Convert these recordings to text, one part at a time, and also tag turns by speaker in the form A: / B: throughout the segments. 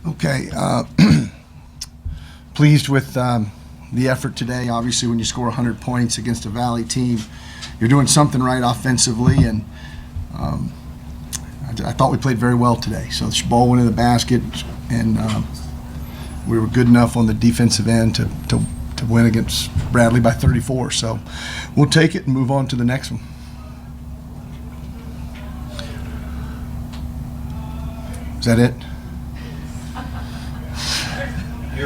A: Okay. Pleased with the effort today. Obviously, when you score 100 points against a Valley team, you're doing something right offensively, and I thought we played very well today. So the ball went in the basket, and we were good enough on the defensive end to win against Bradley by 34. So we'll take it and move on to the next one. Is that it?
B: It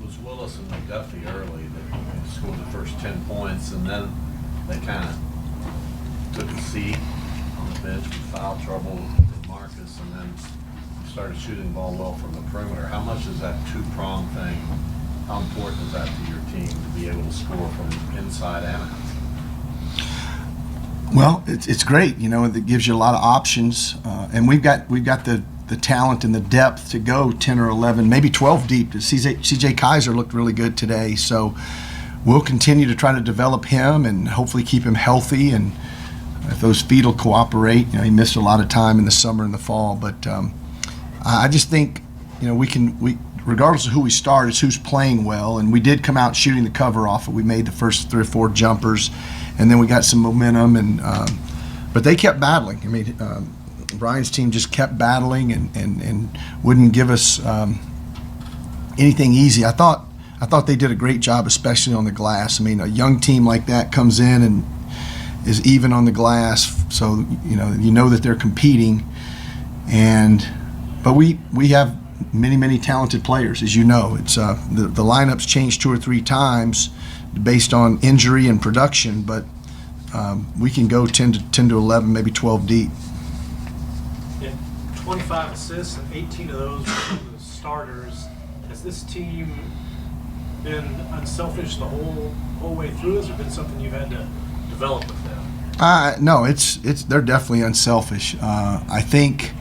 B: was Willis and McDuffie early that scored the first 10 points, and then they kind of took a seat on the bench with foul trouble with Marcus, and then started shooting the ball well from the perimeter. How much is that two-prong thing? How important is that to your team to be able to score from inside and out?
A: Well, it's great. You know, it gives you a lot of options, and we've got the talent and the depth to go 10 or 11, maybe 12 deep. CJ Kaiser looked really good today, so we'll continue to try to develop him and hopefully keep him healthy. And if those feet will cooperate, you know, he missed a lot of time in the summer and the fall, but I just think, you know, we regardless of who we start, it's who's playing well. And we did come out shooting the cover off it. We made the first 3 or 4 jumpers, and then we got some momentum. And but they kept battling. I mean, Brian's team just kept battling and wouldn't give us anything easy. I thought they did a great job, especially on the glass. I mean, a young team like that comes in and is even on the glass, so you know that they're competing. But we have many talented players, as you know. It's the lineups changed 2 or 3 times based on injury and production, but we can go 10 to 11, maybe 12 deep.
C: 25 assists, and 18 of those were from the starters. Has this team been unselfish the whole way through? Has there been something you've had to develop with them?
A: No, they're definitely unselfish. I think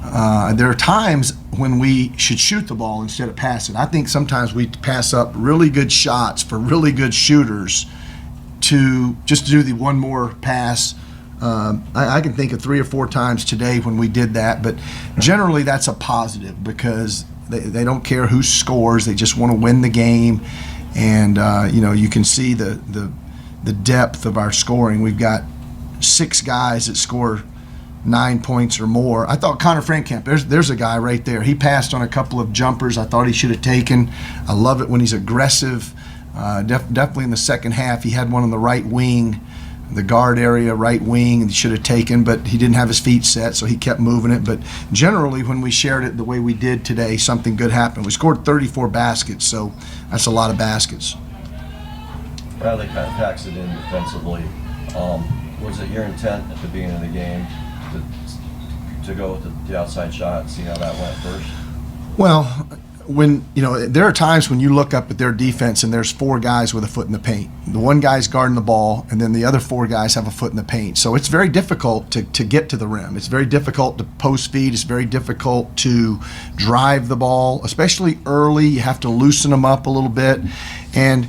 A: there are times when we should shoot the ball instead of pass it. I think sometimes we pass up really good shots for really good shooters to just do the one more pass. I can think of 3 or 4 times today when we did that, but generally that's a positive because they don't care who scores. They just want to win the game, and you can see the depth of our scoring. We've got 6 guys that score 9 points or more. I thought Connor Frankamp, there's a guy right there. He passed on a couple of jumpers I thought he should have taken. I love it when he's aggressive. Definitely in the second half, he had one on the right wing, the guard area, right wing, and he should have taken, but he didn't have his feet set, so he kept moving it. But generally, when we shared it the way we did today, something good happened. We scored 34 baskets, so that's a lot of baskets.
D: Bradley kind of packs it in defensively. Was it your intent at the beginning of the game to go with the outside shot and see how that went first?
A: Well, there are times when you look up at their defense and there's 4 guys with a foot in the paint. The one guy's guarding the ball, and then the other 4 guys have a foot in the paint. So it's very difficult to get to the rim. It's very difficult to post feed. It's very difficult to drive the ball, especially early. You have to loosen them up a little bit. And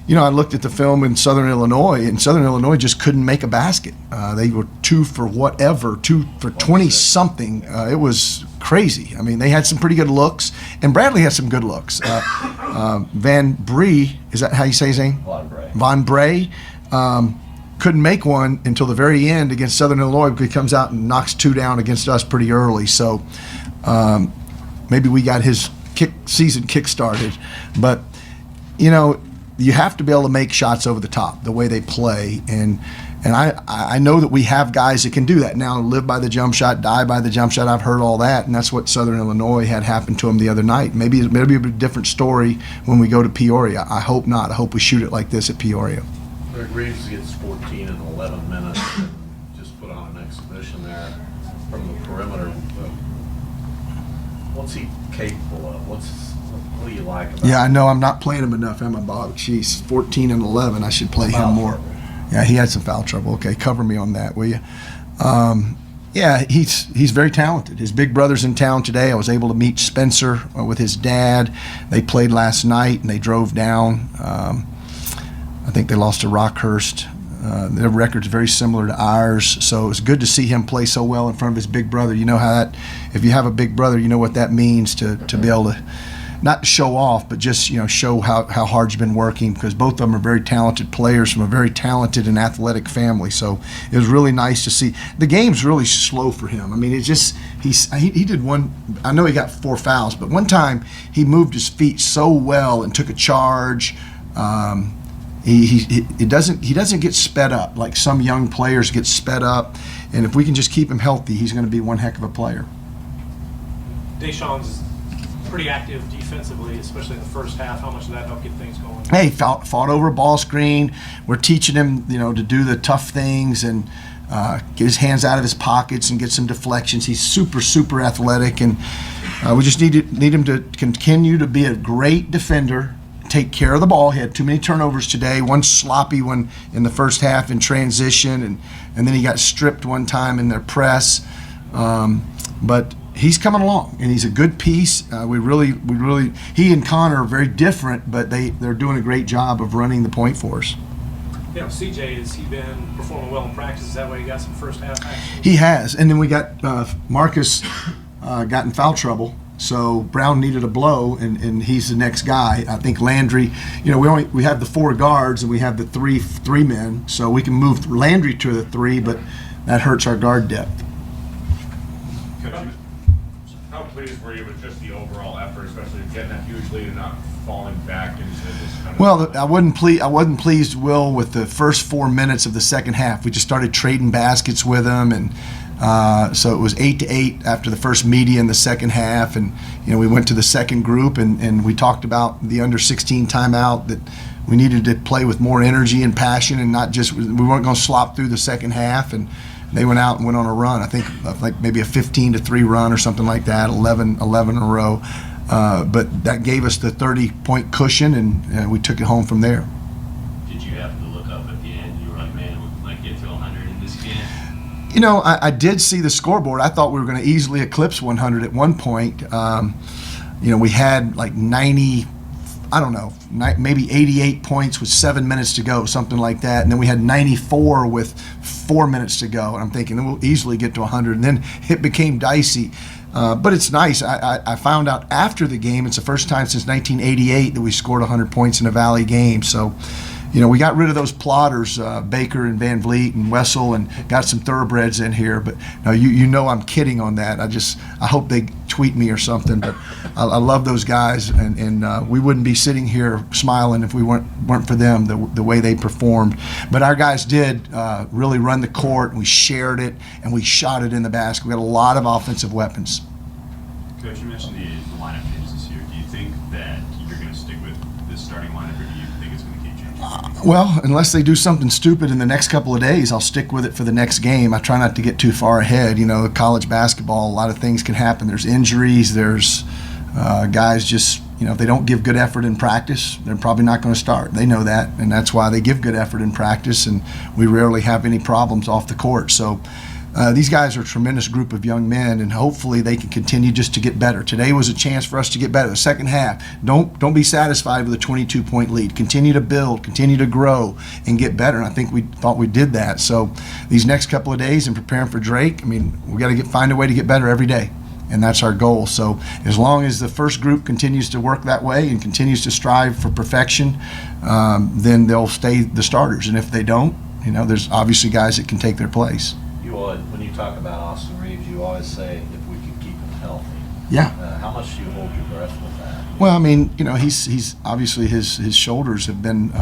A: I looked at the film in Southern Illinois, and Southern Illinois just couldn't make a basket. They were 2 for 20-something. It was crazy. I mean, they had some pretty good looks, and Bradley had some good looks. Van Bree, is that how you say his name? Von Bray. Couldn't make one until the very end against Southern Illinois because he comes out and knocks 2 down against us pretty early. So maybe we got his season kick-started. But, you have to be able to make shots over the top the way they play, and I know that we have guys that can do that now. Live by the jump shot, die by the jump shot. I've heard all that, and that's what Southern Illinois had happen to them the other night. Maybe a different story when we go to Peoria. I hope not. I hope we shoot it like this at Peoria.
B: Gregg Reeves gets 14 in 11 minutes and just put on an exhibition there from the perimeter. What's he capable of? What do you like about him?
A: Yeah, I know I'm not playing him enough, am I, Bob? Jeez, 14 and 11. I should play him more. Yeah, he had some foul trouble. Okay, cover me on that, will you? Yeah, he's very talented. His big brother's in town today. I was able to meet Spencer with his dad. They played last night, and they drove down. I think they lost to Rockhurst. Their record's very similar to ours, so it was good to see him play so well in front of his big brother. You know how that if you have a big brother, you know what that means to be able to not show off, but just show how hard you've been working, because both of them are very talented players from a very talented and athletic family. So it was really nice to see. The game's really slow for him. I mean, it's just he did one. I know he got 4 fouls, but one time he moved his feet so well and took a charge. He doesn't get sped up like some young players get sped up. And if we can just keep him healthy, he's going to be one heck of a player.
C: Deshaun's pretty active defensively, especially in the first half. How much did that help get things going?
A: Hey, fought over a ball screen. We're teaching him, to do the tough things and get his hands out of his pockets and get some deflections. He's super, super athletic, and we just need him to continue to be a great defender, take care of the ball. He had too many turnovers today, one sloppy one in the first half in transition, and then he got stripped one time in their press. But he's coming along, and he's a good piece. We really, he and Connor are very different, but they're doing a great job of running the point for us.
C: CJ, has he been performing well in practice? Is that why he got some first half action?
A: He has, and then we got Marcus got in foul trouble, so Brown needed a blow, and he's the next guy. I think Landry, we have the 4 guards and we have the three men, so we can move Landry to the 3, but that hurts our guard depth.
E: How pleased were you with just the overall effort, especially getting that huge lead and not falling back into this kind of?
A: Well, I wasn't pleased, Will, with the first 4 minutes of the second half. We just started trading baskets with them, and so it was 8-8 after the first media in the second half, and we went to the second group, and we talked about the under-16 timeout, that we needed to play with more energy and passion, and not just, we weren't going to slop through the second half, and they went out and went on a run. I think like maybe a 15-3 run or something like that, 11 in a row. But that gave us the 30-point cushion, and we took it home from there.
F: Did you happen to look up at the end? You were like, man, we might get to 100 in this game.
A: I did see the scoreboard. I thought we were going to easily eclipse 100 at one point. We had like 90, I don't know, maybe 88 points with 7 minutes to go, something like that. And then we had 94 with 4 minutes to go. And I'm thinking we'll easily get to 100. And then it became dicey. But it's nice. I found out after the game, it's the first time since 1988 that we scored 100 points in a Valley game. So, we got rid of those plotters, Baker and Van Vliet and Wessel, and got some thoroughbreds in here. But no, I'm kidding on that. I hope they tweet me or something. But I love those guys, and we wouldn't be sitting here smiling if we weren't for them, the way they performed. But our guys did really run the court, and we shared it, and we shot it in the basket. We had a lot of offensive weapons.
F: Coach, you mentioned the lineup changes this year. Do you think that you're going to stick with this starting lineup, or do you think it's going to keep changing?
A: Well, unless they do something stupid in the next couple of days, I'll stick with it for the next game. I try not to get too far ahead. College basketball, a lot of things can happen. There's injuries. There's guys just, if they don't give good effort in practice, they're probably not going to start. They know that, and that's why they give good effort in practice, and we rarely have any problems off the court. So these guys are a tremendous group of young men, and hopefully they can continue just to get better. Today was a chance for us to get better. The second half, don't be satisfied with a 22-point lead. Continue to build, continue to grow, and get better. And I think we thought we did that. So these next couple of days in preparing for Drake, we got to find a way to get better every day, and that's our goal. So as long as the first group continues to work that way and continues to strive for perfection, then they'll stay the starters. And if they don't, there's obviously guys that can take their place.
B: When you talk about Austin Reeves, you always say if we can keep him healthy.
A: Yeah.
B: How much do you hold your breath with that?
A: Well, he's obviously his shoulders have been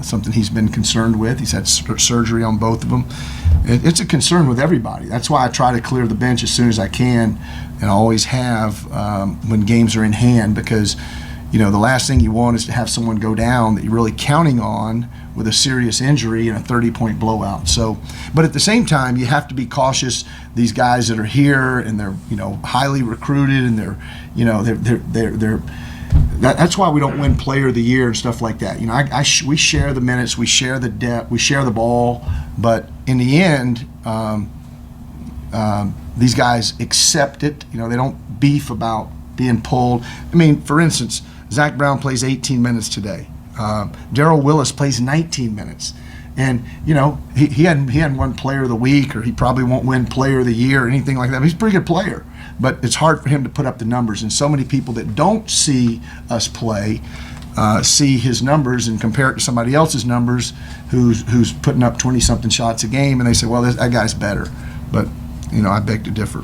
A: something he's been concerned with. He's had surgery on both of them. It's a concern with everybody. That's why I try to clear the bench as soon as I can, and I always have when games are in hand, because the last thing you want is to have someone go down that you're really counting on with a serious injury and a 30-point blowout. So, but at the same time, you have to be cautious. These guys that are here, and they're highly recruited, and they're that's why we don't win Player of the Year and stuff like that. We share the minutes, we share the depth, we share the ball, but in the end, these guys accept it. They don't beef about being pulled. For instance, Zach Brown plays 18 minutes today. Darrell Willis plays 19 minutes, and he hadn't won Player of the Week, or he probably won't win Player of the Year or anything like that. But he's a pretty good player. but it's hard for him to put up the numbers. And so many people that don't see us play see his numbers and compare it to somebody else's numbers who's putting up 20-something shots a game, and they say, well, that guy's better. But, I beg to differ.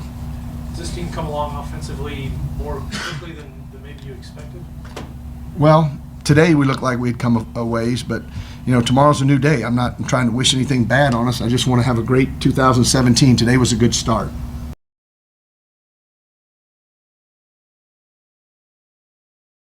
C: Does this team come along offensively more quickly than maybe you expected?
A: Well, today we look like we'd come a ways, but tomorrow's a new day. I'm not trying to wish anything bad on us. I just want to have a great 2017. Today was a good start.